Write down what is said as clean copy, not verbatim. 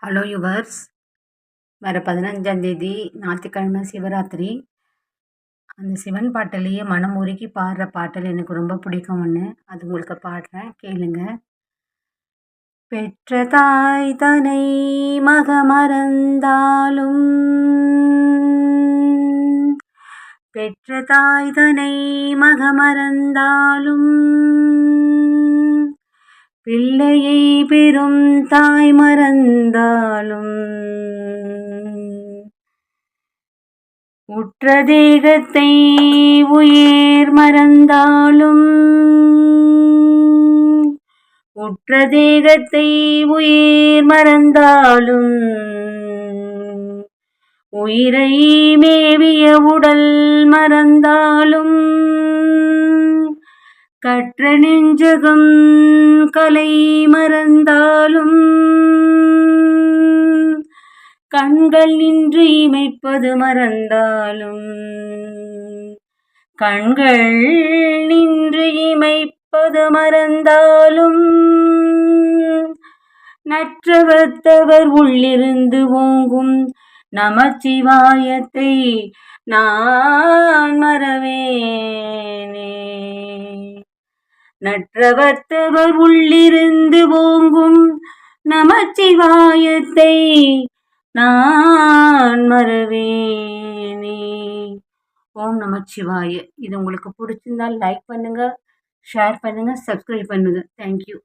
Hello yours, வர 15ஆம் தேதி ஞாயிற்றுக்கிழமை சிவராத்திரி. அந்த சிவன் பாட்டிலேயே மனம் உருகி பாடுற பாட்டல் எனக்கு ரொம்ப பிடிக்கும் ஒன்று. அது உங்களுக்கு பாடுறேன், கேளுங்க. பெற்ற தாய் தனை மகமறந்தாலும், பெற்ற தாய் தனை மகமறந்தாலும், பிள்ளையை பெறும் தாய் மறந்தாலும், உற்ற தேகத்தை உயிர் மறந்தாலும், உற்ற தேகத்தை உயிர் மறந்தாலும், உயிரை மேவிய உடல் மறந்தாலும், கற்ற நெஞ்சகம் கலை மறந்தாலும், கண்கள் நின்று இமைப்பது மறந்தாலும், கண்கள் நின்று இமைப்பது மறந்தாலும், நற்றவத்தவர் உள்ளிருந்து ஓங்கும் நமச்சிவாயத்தை நான் மறவேனே. நற்றவத்தவர் உள்ளிருந்து ஓங்கும் நமச்சிவாயத்தை நான் மறவேனே. ஓம் நமச்சிவாய. இது உங்களுக்கு பிடிச்சிருந்தால் லைக் பண்ணுங்க, ஷேர் பண்ணுங்க, சப்ஸ்கிரைப் பண்ணுங்க. தேங்க்யூ.